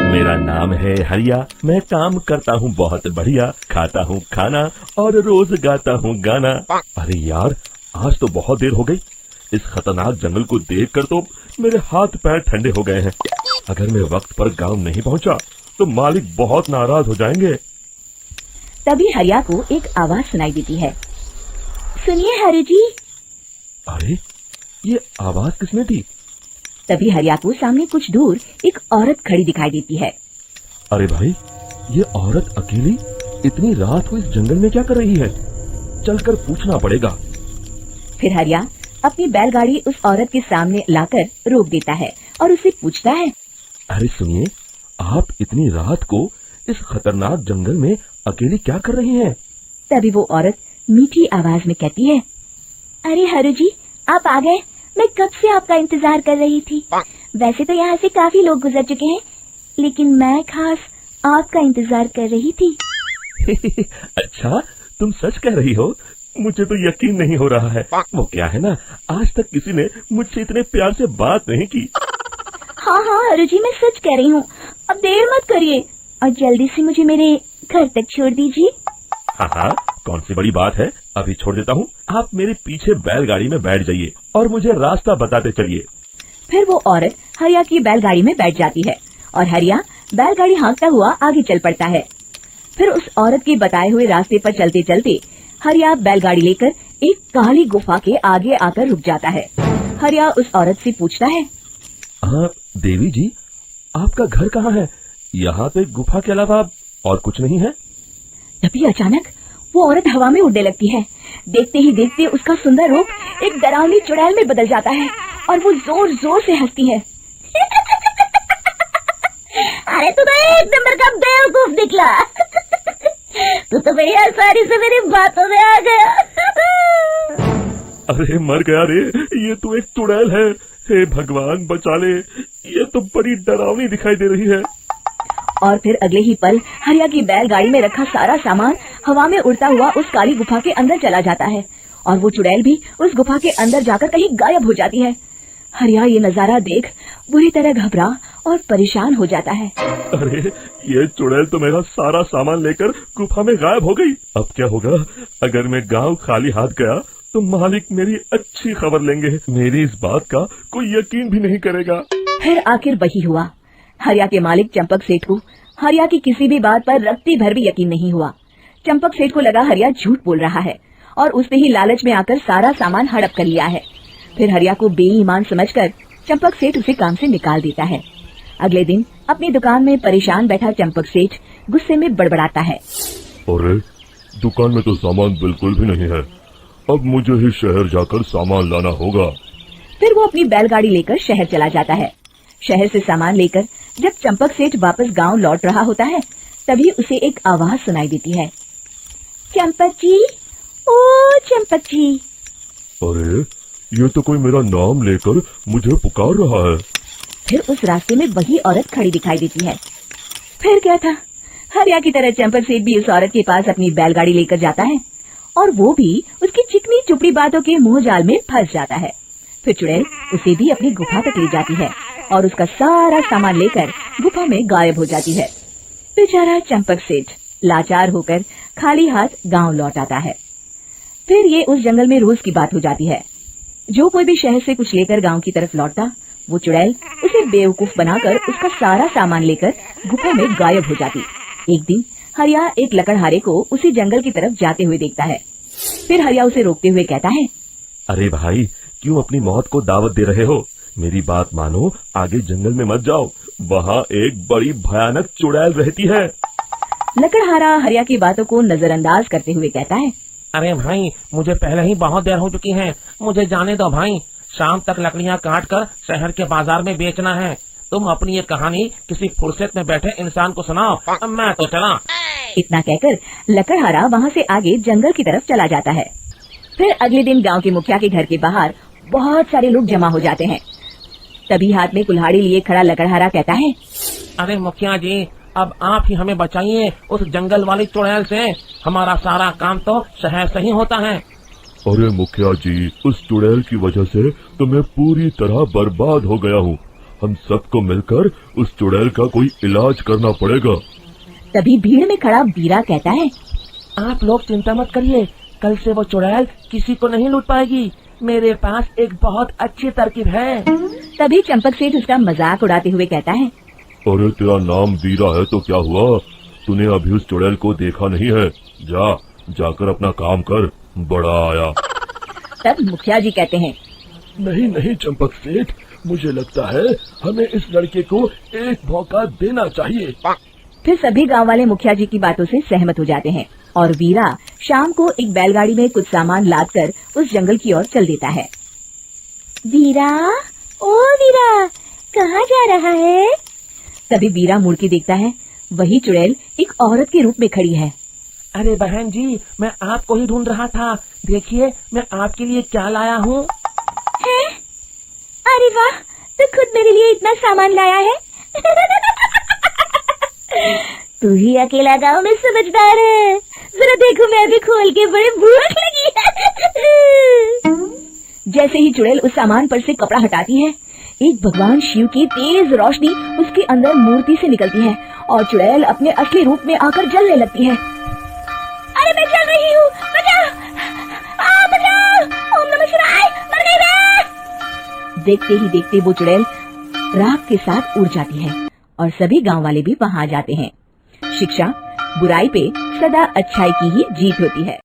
मेरा नाम है हरिया, मैं काम करता हूँ बहुत बढ़िया, खाता हूँ खाना और रोज गाता हूँ गाना। अरे यार, आज तो बहुत देर हो गई। इस खतरनाक जंगल को देखकर तो मेरे हाथ पैर ठंडे हो गए हैं। अगर मैं वक्त पर गांव नहीं पहुंचा तो मालिक बहुत नाराज हो जाएंगे। तभी हरिया को एक आवाज सुनाई देती है। सुनिए हरि जी। अरे, ये आवाज किसने दी? तभी हरिया को सामने कुछ दूर एक औरत खड़ी दिखाई देती है। अरे भाई, ये औरत अकेली इतनी रात को इस जंगल में क्या कर रही है? चलकर पूछना पड़ेगा। फिर हरिया अपनी बैलगाड़ी उस औरत के सामने लाकर रोक देता है और उससे पूछता है। अरे सुनिए, आप इतनी रात को इस खतरनाक जंगल में अकेली क्या कर रही हैं? तभी वो औरत मीठी आवाज में कहती है। अरे हरु जी, आप आ गए। मैं कब से आपका इंतजार कर रही थी। वैसे तो यहाँ से काफी लोग गुजर चुके हैं, लेकिन मैं खास आपका इंतजार कर रही थी। अच्छा, तुम सच कह रही हो? मुझे तो यकीन नहीं हो रहा है। वो क्या है ना, आज तक किसी ने मुझसे इतने प्यार से बात नहीं की। हाँ हाँ हरु जी, मैं सच कह रही हूँ। अब देर मत करिए और जल्दी से मुझे मेरे घर तक छोड़ दीजिए। हाँ हाँ, कौन सी बड़ी बात है, अभी छोड़ देता हूँ। आप मेरे पीछे बैलगाड़ी में बैठ जाइए और मुझे रास्ता बताते चलिए। फिर वो औरत हरिया की बैलगाड़ी में बैठ जाती है और हरिया बैलगाड़ी हाँकता हुआ आगे चल पड़ता है। फिर उस औरत के बताए हुए रास्ते पर चलते चलते हरिया बैलगाड़ी लेकर एक काली गुफा के आगे आकर रुक जाता है। हरिया उस औरत से पूछता है। हाँ देवी जी, आपका घर कहाँ है? यहाँ पे गुफा के अलावा और कुछ नहीं है? तभी अचानक वो औरत हवा में उड़ने लगती है। देखते ही देखते उसका सुंदर रूप एक डरावनी चुड़ैल में बदल जाता है और वो जोर जोर से हंसती है। अरे तू तो एक नंबर का बेवकूफ निकला। तू तो मेरी आसानी से मेरी बातों में आ गया। अरे मर गया रे, ये तो एक चुड़ैल है। हे भगवान बचा ले, ये तो बड़ी डरावनी दिखाई दे रही है। और फिर अगले ही पल हरिया की बैलगाड़ी में रखा सारा सामान हवा में उड़ता हुआ उस काली गुफा के अंदर चला जाता है और वो चुड़ैल भी उस गुफा के अंदर जाकर कहीं गायब हो जाती है। हरिया ये नजारा देख बुरी तरह घबरा और परेशान हो जाता है। अरे, ये चुड़ैल तो मेरा सारा सामान लेकर गुफा में गायब हो गई। अब क्या होगा? अगर मैं गांव खाली हाथ गया तो मालिक मेरी अच्छी खबर लेंगे। मेरी इस बात का कोई यकीन भी नहीं करेगा। फिर आखिर वही हुआ। हरिया के मालिक चंपक सेठ को हरिया की किसी भी बात पर रत्ती भर भी यकीन नहीं हुआ। चंपक सेठ को लगा हरिया झूठ बोल रहा है और उसने ही लालच में आकर सारा सामान हड़प कर लिया है। फिर हरिया को बेईमान समझकर चंपक सेठ उसे काम से निकाल देता है। अगले दिन अपनी दुकान में परेशान बैठा चंपक सेठ गुस्से में बड़बड़ाता है। अरे, दुकान में तो सामान बिल्कुल भी नहीं है। अब मुझे ही शहर जाकर सामान लाना होगा। फिर वो अपनी बैलगाड़ी लेकर शहर चला जाता है। शहर से सामान लेकर जब चंपक सेठ वापस गांव लौट रहा होता है, तभी उसे एक आवाज सुनाई देती है। चंपक जी, ओ चंपक जी। अरे, ये तो कोई मेरा नाम लेकर मुझे पुकार रहा है। फिर उस रास्ते में वही औरत खड़ी दिखाई देती है। फिर क्या था, हरिया की तरह चंपक सेठ भी उस औरत के पास अपनी बैलगाड़ी लेकर जाता है और वो भी उसकी चिकनी चुपड़ी बातों के मुंह जाल में फंस जाता है। फिर चुड़ैल उसे भी अपनी गुफा तक ले जाती है और उसका सारा सामान लेकर गुफा में गायब हो जाती है। बेचारा चंपक सेठ लाचार होकर खाली हाथ गांव लौट आता है। फिर ये उस जंगल में रोज की बात हो जाती है। जो कोई भी शहर से कुछ लेकर गांव की तरफ लौटता, वो चुड़ैल उसे बेवकूफ बनाकर उसका सारा सामान लेकर गुफा में गायब हो जाती। एक दिन हरिया एक लकड़हारे को उसी जंगल की तरफ जाते हुए देखता है। फिर हरिया उसे रोकते हुए कहता है। अरे भाई, क्यों अपनी मौत को दावत दे रहे हो? मेरी बात मानो, आगे जंगल में मत जाओ, वहाँ एक बड़ी भयानक चुड़ैल रहती है। लकड़हारा हरिया की बातों को नजरअंदाज करते हुए कहता है। अरे भाई, मुझे पहले ही बहुत देर हो चुकी है, मुझे जाने दो भाई। शाम तक लकड़ियाँ काट कर शहर के बाजार में बेचना है। तुम अपनी ये कहानी किसी फुर्सत में बैठे इंसान को सुनाओ, मैं तो चला। इतना कहकर लकड़हारा वहाँ से आगे जंगल की तरफ चला जाता है। फिर अगले दिन गांव के मुखिया के घर के बाहर बहुत सारे लोग जमा हो जाते हैं। तभी हाथ में कुल्हाड़ी लिए खड़ा लकड़हारा कहता है। अरे मुखिया जी, अब आप ही हमें बचाइए उस जंगल वाली चुड़ैल से। हमारा सारा काम तो शहर से ही होता है। अरे मुखिया जी, उस चुड़ैल की वजह से तो मैं पूरी तरह बर्बाद हो गया हूँ। हम सबको मिलकर उस चुड़ैल का कोई इलाज करना पड़ेगा। तभी भीड़ में खड़ा वीरा कहता है, आप लोग चिंता मत करिए, कल से वो चुड़ैल किसी को नहीं लूट पाएगी। मेरे पास एक बहुत अच्छी तरकीब है। तभी चंपक सेठ उसका मजाक उड़ाते हुए कहता है, अरे तेरा नाम वीरा है तो क्या हुआ, तूने अभी उस चुड़ैल को देखा नहीं है, जाकर अपना काम कर, बड़ा आया। तब मुखिया जी कहते हैं, नहीं नहीं चंपक सेठ, मुझे लगता है हमें इस लड़के को एक मौका देना चाहिए। फिर सभी गांव वाले मुखिया जी की बातों से सहमत हो जाते हैं और वीरा शाम को एक बैलगाड़ी में कुछ सामान लादकर उस जंगल की ओर चल देता है। वीरा, ओ वीरा, कहाँ जा रहा है? तभी वीरा मुड़ के देखता है, वही चुड़ैल एक औरत के रूप में खड़ी है। अरे बहन जी, मैं आपको ही ढूंढ रहा था। देखिए मैं आपके लिए क्या लाया हूँ। है? अरे वाह, तू खुद मेरे लिए इतना सामान लाया है। तू ही अकेला गांव में समझदार है। जरा देखो, मैं भी खोल के, बड़े भूख लगी है। जैसे ही चुड़ैल उस सामान पर से कपड़ा हटाती है, एक भगवान शिव की तेज रोशनी उसके अंदर मूर्ति से निकलती है और चुड़ैल अपने असली रूप में आकर जलने लगती है। अरे मैं जल रही हूँ, बचाओ, बचाओ, ओम नमः शिवाय, मर गई मैं। देखते ही देखते वो चुड़ैल राख के साथ उड़ जाती है और सभी गांव वाले भी वहां जाते हैं। शिक्षा बुराई पे सदा अच्छाई की ही जीत होती है।